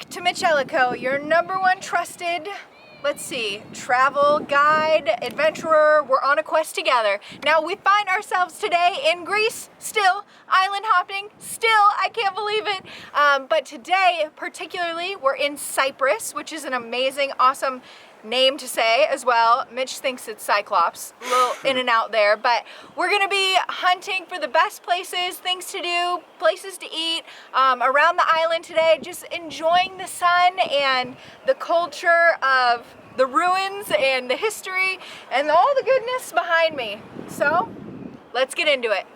back to MitchEllaCo, your #1 trusted, let's see, travel guide, adventurer. We're on a quest together. Now we find ourselves today in Greece, still, island hopping, still, I can't believe it. But today, particularly, we're in Cyprus, which is an amazing, awesome name to say as well. Mitch thinks it's Cyclops, a little in and out there, but we're gonna be hunting for the best places, things to do, places to eat around the island today, just enjoying the sun and the culture of the ruins and the history and all the goodness behind me. So let's get into it.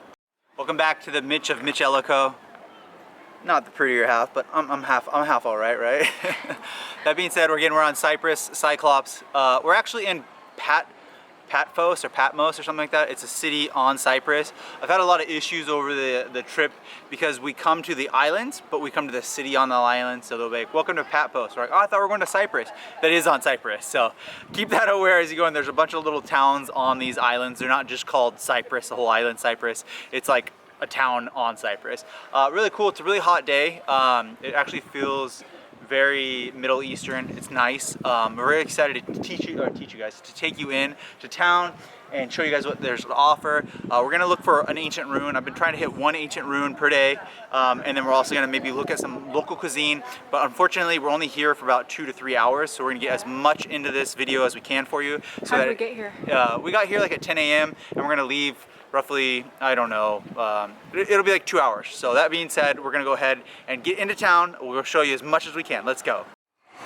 Welcome back to the Mitch of MitchEllaCo. Not the prettier half, but I'm half all right, right? That being said, we're on Cyprus, Cyclops. We're actually in Paphos or Patmos or something like that. It's a city on Cyprus. I've had a lot of issues over the trip because we come to the islands, but we come to the city on the island. So they'll be like, welcome to Paphos. We're like, oh, I thought we were going to Cyprus. That is on Cyprus. So keep that aware as you go in. There's a bunch of little towns on these islands. They're not just called Cyprus, the whole island Cyprus. It's like a town on Cyprus. Really cool. It's a really hot day. It actually feels very Middle Eastern. It's nice. We're very excited to teach you guys, to take you in to town and show you guys what there's to offer. We're gonna look for an ancient ruin. I've been trying to hit one ancient ruin per day, and then we're also gonna maybe look at some local cuisine. But unfortunately, we're only here for about 2 to 3 hours, so we're gonna get as much into this video as we can for you. So How did we get here? We got here like at 10 a.m. and we're gonna leave roughly, I don't know, it'll be like 2 hours. So that being said, we're gonna go ahead and get into town. We'll show you as much as we can. Let's go.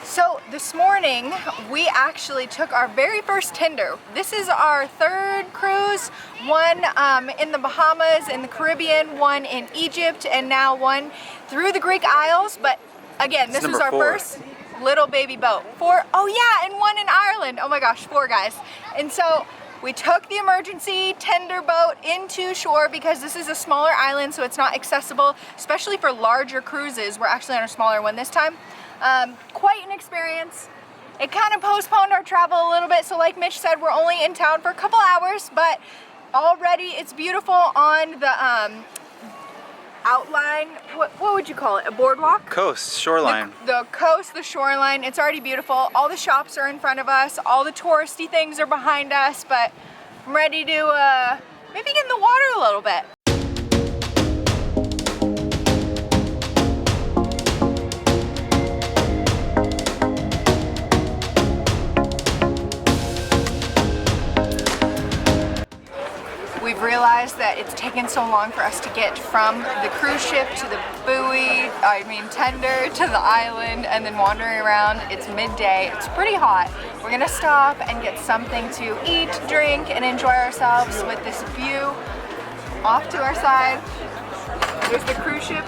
So this morning, we actually took our very first tender. This is our 3rd cruise, one in the Bahamas, in the Caribbean, one in Egypt, and now one through the Greek Isles. But again, this was our 4. first little baby boat. 4, oh yeah, and one in Ireland. Oh my gosh, 4 guys. And so we took the emergency tender boat into shore because this is a smaller island, so it's not accessible, especially for larger cruises. We're actually on a smaller one this time. Quite an experience. It kind of postponed our travel a little bit, so like Mitch said, we're only in town for a couple hours, but already it's beautiful on the outline. What would you call it? A boardwalk? Coast, shoreline. The coast, the shoreline, it's already beautiful. All the shops are in front of us, all the touristy things are behind us, but I'm ready to maybe get in the water a little bit. We've realized that it's taken so long for us to get from the cruise ship to the tender to the island and then wandering around. It's midday, it's pretty hot. We're gonna stop and get something to eat, drink, and enjoy ourselves with this view off to our side. There's the cruise ship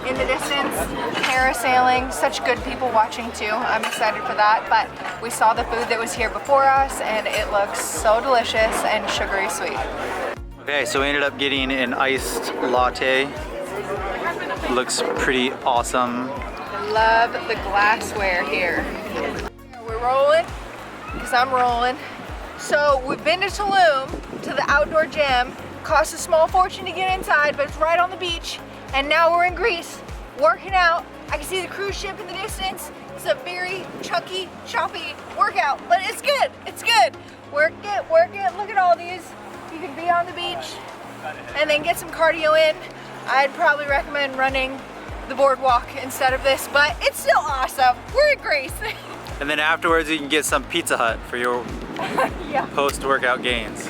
in the distance, parasailing, such good people watching too. I'm excited for that, but we saw the food that was here before us and it looks so delicious and sugary sweet. Okay, so we ended up getting an iced latte. Looks pretty awesome. I love the glassware here. We're rolling, because I'm rolling. So we've been to Tulum, to the outdoor gym. Cost a small fortune to get inside, but it's right on the beach. And now we're in Greece, working out. I can see the cruise ship in the distance. It's a very chunky, choppy workout, but it's good, it's good. Work it, look at all these. You can be on the beach and then get some cardio in. I'd probably recommend running the boardwalk instead of this, but it's still awesome. We're in Greece. And then afterwards you can get some Pizza Hut for your yeah. post-workout gains.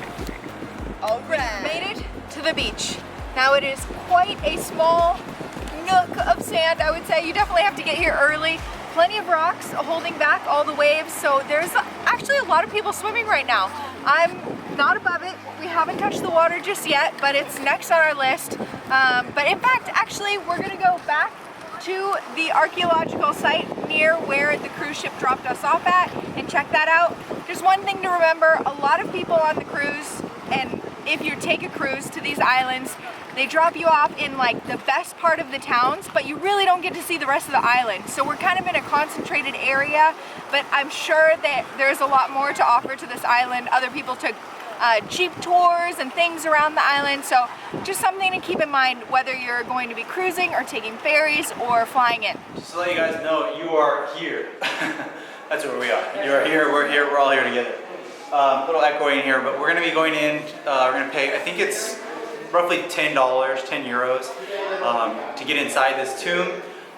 All right, made it to the beach. Now it is quite a small nook of sand, I would say. You definitely have to get here early. Plenty of rocks holding back all the waves, so there's actually a lot of people swimming right now. I'm not above it. We haven't touched the water just yet, but it's next on our list. But in fact, actually, we're gonna go back to the archaeological site near where the cruise ship dropped us off at and check that out. Just one thing to remember, a lot of people on the cruise, and if you take a cruise to these islands, they drop you off in like the best part of the towns, but you really don't get to see the rest of the island. So we're kind of in a concentrated area, but I'm sure that there's a lot more to offer to this island. Other people took jeep tours and things around the island. So just something to keep in mind whether you're going to be cruising or taking ferries or flying in. Just to let you guys know, you are here. That's where we are. You are here, we're all here together. A little echoing here, but we're going to be going in, we're going to pay, I think it's roughly $10, 10 euros to get inside this tomb.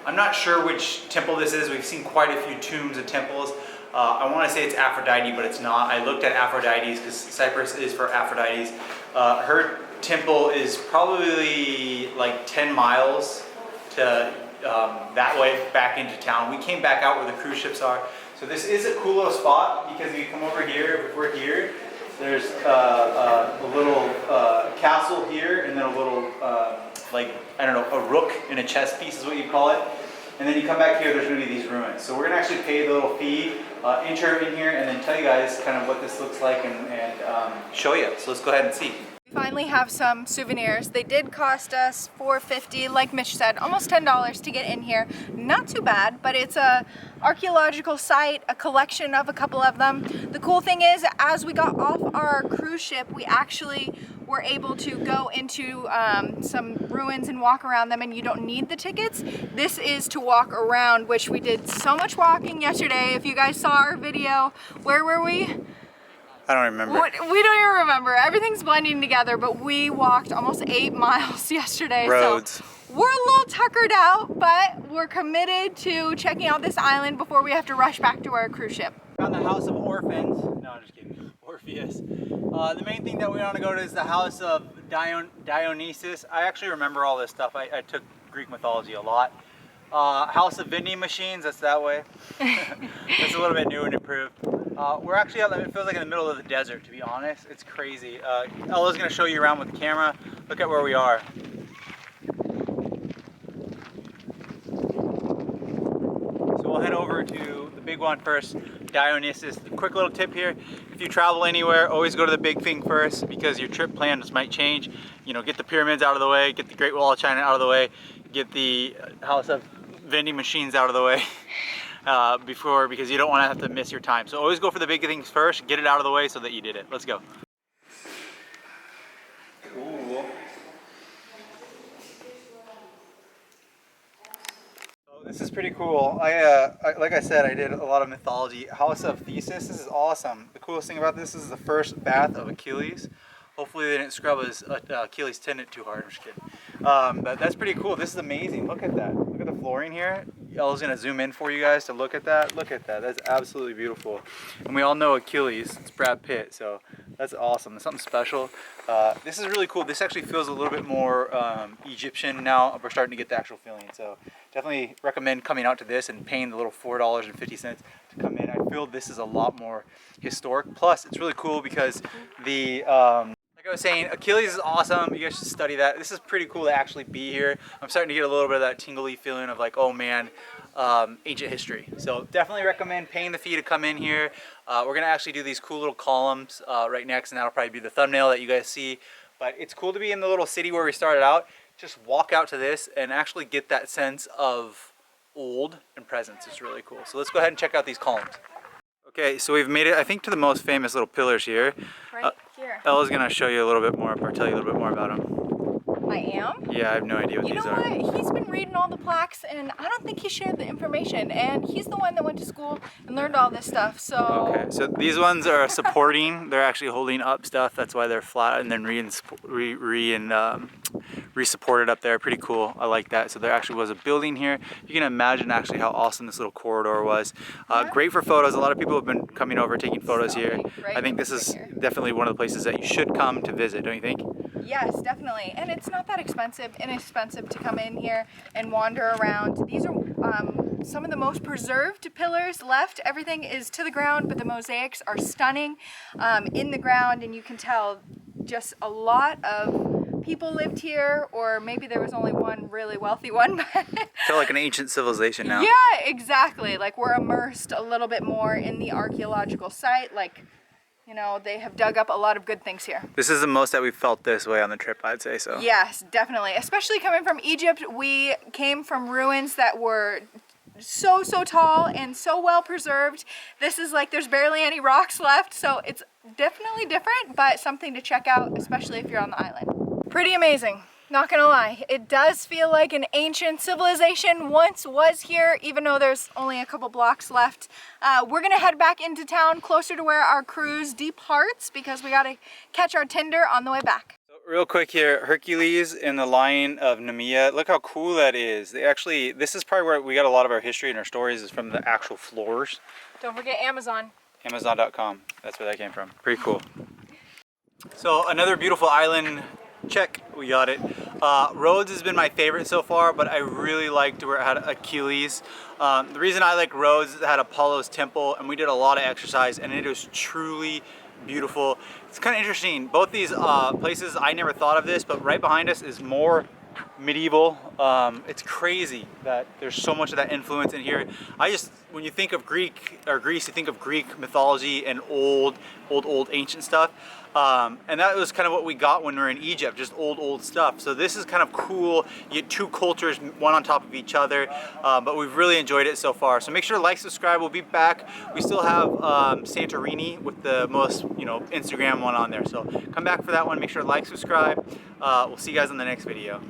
I'm not sure which temple this is. We've seen quite a few tombs and temples. I want to say it's Aphrodite, but it's not. I looked at Aphrodite's because Cyprus is for Aphrodite's. Her temple is probably like 10 miles to that way back into town. We came back out where the cruise ships are. So this is a cool little spot because if you come over here, if we're here, there's a little castle here and then a little, like, I don't know, a rook in a chess piece is what you call it. And then you come back here, there's going to be these ruins. So we're going to actually pay the little fee, enter in here, and then tell you guys kind of what this looks like and show you. So let's go ahead and see. We finally have some souvenirs. They did cost us $4.50, like Mitch said, almost $10 to get in here. Not too bad, but it's a archaeological site, a collection of a couple of them. The cool thing is, as we got off our cruise ship, we actually were able to go into some ruins and walk around them, and you don't need the tickets. This is to walk around, which we did so much walking yesterday. If you guys saw our video, where were we? I don't remember. We don't even remember. Everything's blending together, but we walked almost 8 miles yesterday. Rhodes. So we're a little tuckered out, but we're committed to checking out this island before we have to rush back to our cruise ship. Found the House of Orphans. No, I'm just kidding. Orpheus. The main thing that we want to go to is the House of Dionysus. I actually remember all this stuff. I took Greek mythology a lot. House of Vending Machines, that's that way. It's a little bit new and improved. We're actually out, it feels like in the middle of the desert, to be honest. It's crazy. Ella's going to show you around with the camera. Look at where we are. So we'll head over to the big one first, Dionysus. Quick little tip here, if you travel anywhere, always go to the big thing first because your trip plans might change. You know, get the pyramids out of the way, get the Great Wall of China out of the way, get the House of Vending Machines out of the way. Because you don't want to have to miss your time. So always go for the big things first, get it out of the way so that you did it. Let's go. Cool. So this is pretty cool. Like I said, I did a lot of mythology. House of Theseus, this is awesome. The coolest thing about this is the first bath of Achilles. Hopefully they didn't scrub his Achilles tendon too hard. I'm just kidding. But that's pretty cool. This is amazing. Look at that. Look at the flooring here. Ella's gonna zoom in for you guys to look at that. Look at that. That's absolutely beautiful. And we all know Achilles. It's Brad Pitt. So that's awesome. It's something special. This is really cool. This actually feels a little bit more Egyptian now. We're starting to get the actual feeling. So definitely recommend coming out to this and paying the little $4.50 to come in. I feel this is a lot more historic. Plus, it's really cool because the like I was saying, Achilles is awesome. You guys should study that. This is pretty cool to actually be here. I'm starting to get a little bit of that tingly feeling of like, oh man, ancient history. So definitely recommend paying the fee to come in here. We're gonna actually do these cool little columns right next, and that'll probably be the thumbnail that you guys see. But it's cool to be in the little city where we started out. Just walk out to this and actually get that sense of old and presence. It's really cool. So let's go ahead and check out these columns. Okay, so we've made it, I think, to the most famous little pillars here. Right here. Ella's gonna show you a little bit more, or tell you a little bit more about them. I am? Yeah, I have no idea what these are. You know what? He's been reading all the plaques, and I don't think he shared the information. And he's the one that went to school and learned all this stuff. So okay, so these ones are supporting. They're actually holding up stuff. That's why they're flat and then re-supported up there. Pretty cool. I like that. So there actually was a building here. You can imagine actually how awesome this little corridor was. Great for photos. A lot of people have been coming over taking photos here. I think this is definitely one of the places that you should come to visit, don't you think? Yes, definitely. And it's not that inexpensive to come in here and wander around. These are some of the most preserved pillars left. Everything is to the ground, but the mosaics are stunning in the ground, and you can tell just a lot of people lived here, or maybe there was only one really wealthy one. Feel like an ancient civilization now. Yeah, exactly. Like we're immersed a little bit more in the archaeological site. Like, you know, they have dug up a lot of good things here. This is the most that we've felt this way on the trip, I'd say so. Yes, definitely. Especially coming from Egypt, we came from ruins that were so tall and so well preserved. This is like there's barely any rocks left, so it's definitely different, but something to check out, especially if you're on the island. Pretty amazing. Not gonna lie, it does feel like an ancient civilization once was here, even though there's only a couple blocks left. We're gonna head back into town closer to where our cruise departs because we gotta catch our Tinder on the way back. So real quick here, Hercules and the Lion of Nemea. Look how cool that is. They actually, this is probably where we got a lot of our history and our stories is from the actual floors. Don't forget Amazon. Amazon.com, that's where that came from. Pretty cool. So another beautiful island. Check, we got it. Rhodes has been my favorite so far, but I really liked where it had Achilles. The reason I like Rhodes is it had Apollo's temple, and we did a lot of exercise, and it was truly beautiful. It's kind of interesting. Both these places, I never thought of this, but right behind us is more medieval. It's crazy that there's so much of that influence in here. When you think of Greek or Greece, you think of Greek mythology and old ancient stuff. And that was kind of what we got when we were in Egypt, just old stuff. So this is kind of cool. You get two cultures, one on top of each other, but we've really enjoyed it so far. So make sure to like, subscribe. We'll be back. We still have Santorini with the most, Instagram one on there. So come back for that one. Make sure to like, subscribe. We'll see you guys in the next video.